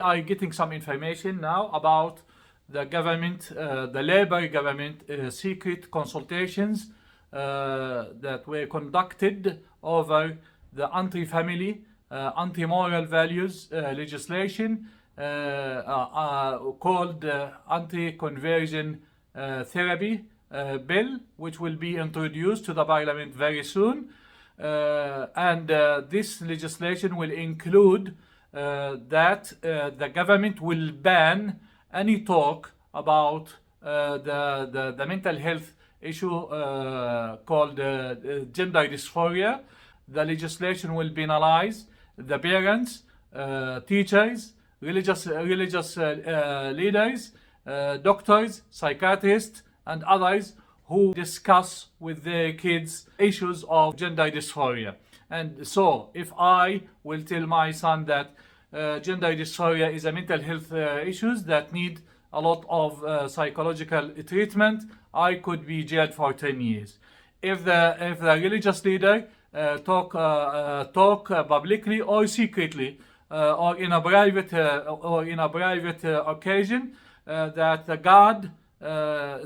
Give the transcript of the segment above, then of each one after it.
I'm getting some information now about the government, the Labour government secret consultations that were conducted over the anti-family, anti-moral values legislation called anti-conversion therapy bill, which will be introduced to the parliament very soon. And this legislation will include that the government will ban any talk about the mental health issue called gender dysphoria. The legislation will penalize the parents, teachers, religious leaders, doctors, psychiatrists, and others who discuss with their kids issues of gender dysphoria. And so if I will tell my son that gender dysphoria is a mental health issues that need a lot of psychological treatment, I could be jailed for 10 years. If the religious leader talk publicly or secretly or in a private occasion that God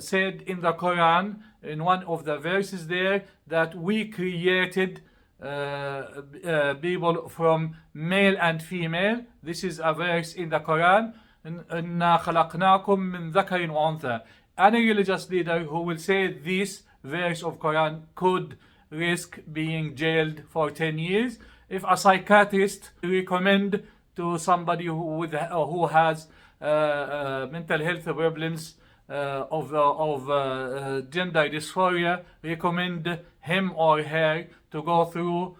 said in the Quran, in one of the verses there, that we created people from male and female. This is a verse in the Quran. إِنَّا خَلَقْنَاكُم مِّن ذَكَرٍ وَأُنثَى. Any religious leader who will say this verse of Quran could risk being jailed for 10 years. If a psychiatrist recommend to somebody who has mental health problems of gender dysphoria, recommend him or her to go through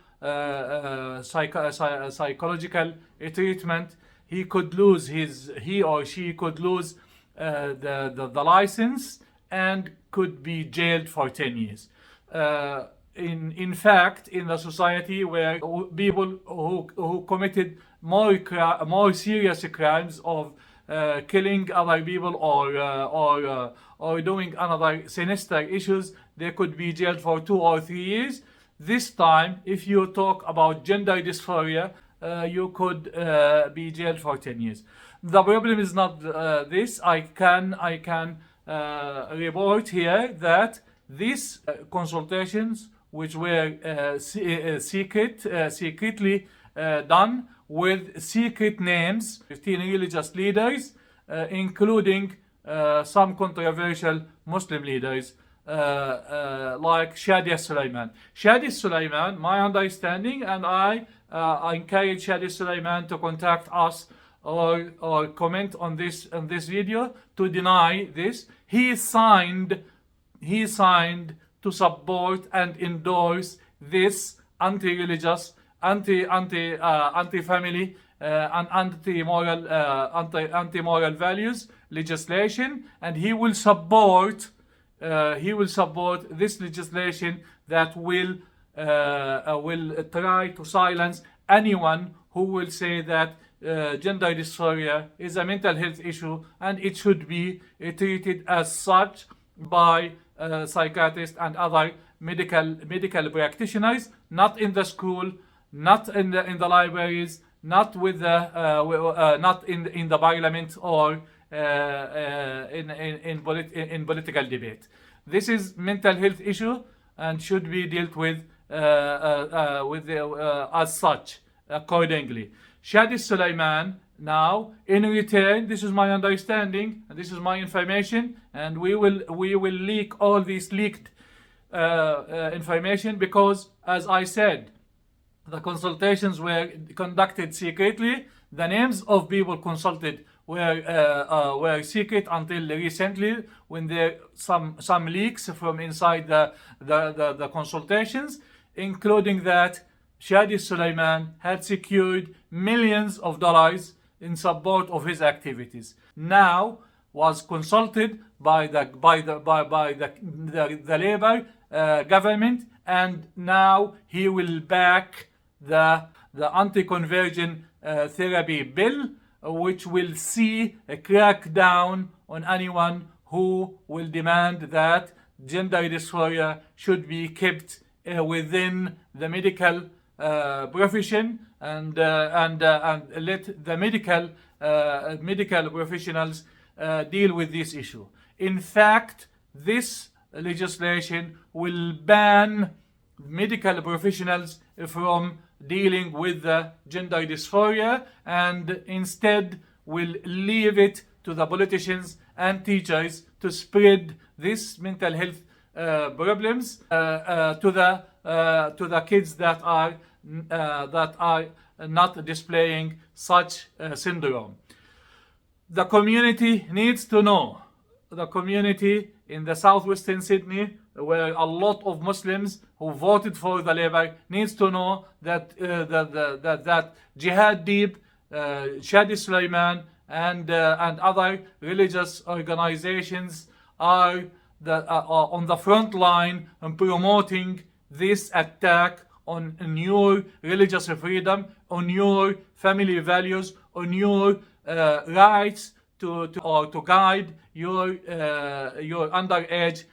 psychological treatment, he or she could lose the license and could be jailed for 10 years. In fact, in the society where people who committed more serious crimes of killing other people or doing another sinister issues, they could be jailed for 2 or 3 years. This time, if you talk about gender dysphoria, you could be jailed for 10 years. The problem is not this. I can report here that these consultations, which were secretly done with secret names, 15 religious leaders, including some controversial Muslim leaders, like Shady Alsulaiman. Shady Alsulaiman, my understanding, and I encourage Shady Alsulaiman to contact us or comment on this video to deny this. He signed to support and endorse this anti-religious, anti-family, and anti-moral values legislation, and he will support this legislation that will try to silence anyone who will say that gender dysphoria is a mental health issue and it should be treated as such by psychiatrists and other medical practitioners, not in the school, not in the libraries, not with the not in the parliament or in political debate. This is mental health issue and should be dealt with as such accordingly. Shady Alsulaiman, now in return, this is my understanding and this is my information, and we will leak all these leaked information because, as I said, the consultations were conducted secretly. The names of people consulted were secret until recently, when there some leaks from inside the consultations, including that Shady Alsulaiman had secured millions of dollars in support of his activities. Now was consulted by the Labour government, and now he will back the anti-conversion therapy bill, which will see a crackdown on anyone who will demand that gender dysphoria should be kept within the medical profession and let the medical medical professionals deal with this issue. In fact, this legislation will ban medical professionals from dealing with the gender dysphoria, and instead will leave it to the politicians and teachers to spread this mental health problems to the kids that are not displaying such syndrome. The community needs to know. The community in the southwestern Sydney, where a lot of Muslims who voted for the Labour, needs to know that that Jihad, Shady Alsulaiman, and other religious organizations are on the front line in promoting this attack on your religious freedom, on your family values, on your rights to guide your underage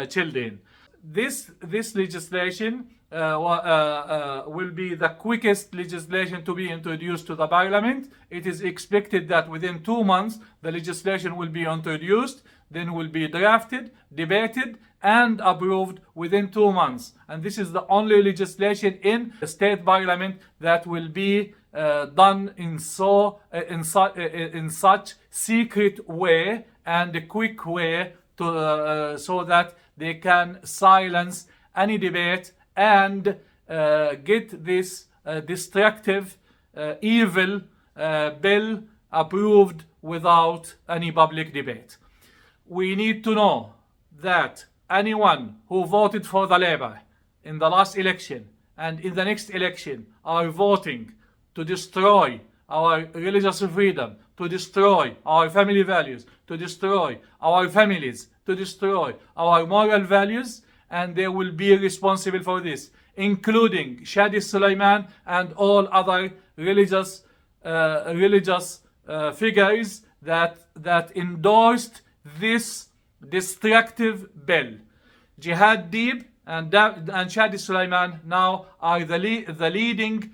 children. This legislation will be the quickest legislation to be introduced to the Parliament. It is expected that within 2 months the legislation will be introduced, then will be drafted, debated, and approved within 2 months. And this is the only legislation in the state parliament that will be done in such secret way and a quick way to so that they can silence any debate and get this destructive, evil bill approved without any public debate. We need to know that anyone who voted for the Labour in the last election and in the next election are voting to destroy our religious freedom, to destroy our family values, to destroy our families, to destroy our moral values, and they will be responsible for this, including Shady Alsulaiman and all other religious figures that endorsed this destructive bill. Jihad and Shady Alsulaiman now are the leading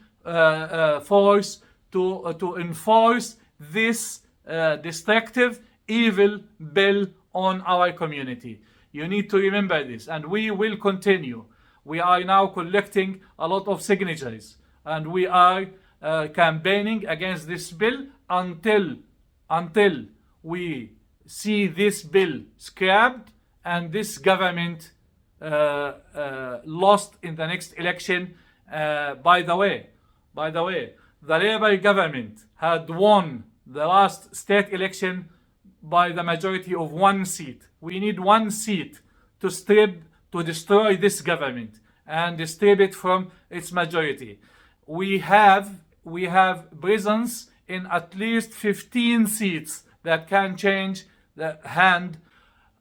force to enforce this destructive, evil bill on our community. You need to remember this, and we will continue. We are now collecting a lot of signatures, and we are campaigning against this bill until we see this bill scrapped and this government lost in the next election. By the way, the Labour government had won the last state election by the majority of 1 seat. We need 1 seat to destroy this government and strip it from its majority. We have presence in at least 15 seats that can change the hand,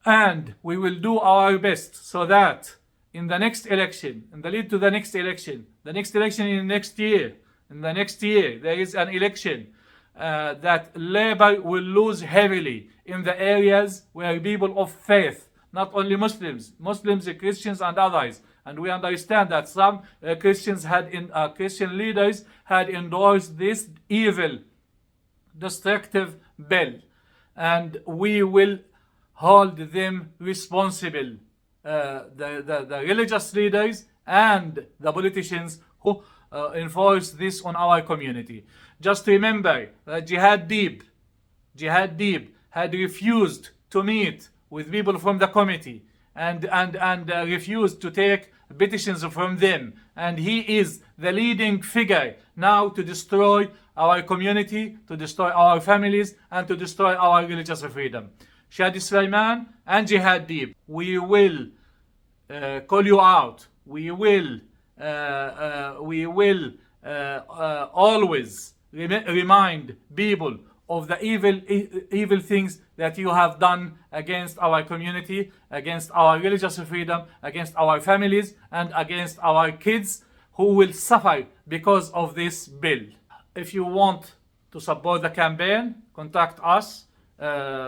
and we will do our best so that in the next election, in the lead to the next election in next year, there is an election that Labour will lose heavily in the areas where people of faith, not only Muslims, Christians and others, and we understand that some Christian leaders had endorsed this evil, destructive bill, and we will hold them responsible, the religious leaders and the politicians who enforce this on our community. Just remember that Jihad had refused to meet with people from the committee and refused to take petitions from them, and he is the leading figure now to destroy our community, to destroy our families, and to destroy our religious freedom. Shady Alsulaiman and Jihad, we will call you out. We will always remind people of the evil things that you have done against our community, against our religious freedom, against our families, and against our kids who will suffer because of this bill. If you want to support the campaign, contact us,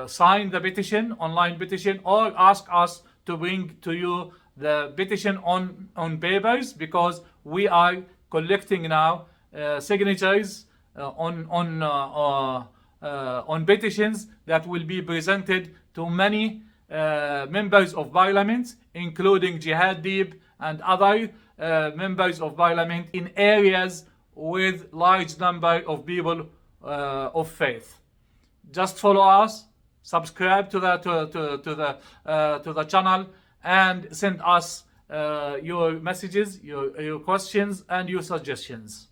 sign the petition, online petition, or ask us to bring to you the petition on papers, because we are collecting now signatures on petitions that will be presented to many members of parliament, including Jihad Deep and other members of parliament in areas with large number of people of faith. Just follow us, subscribe to the channel, and send us your messages, your questions, and your suggestions.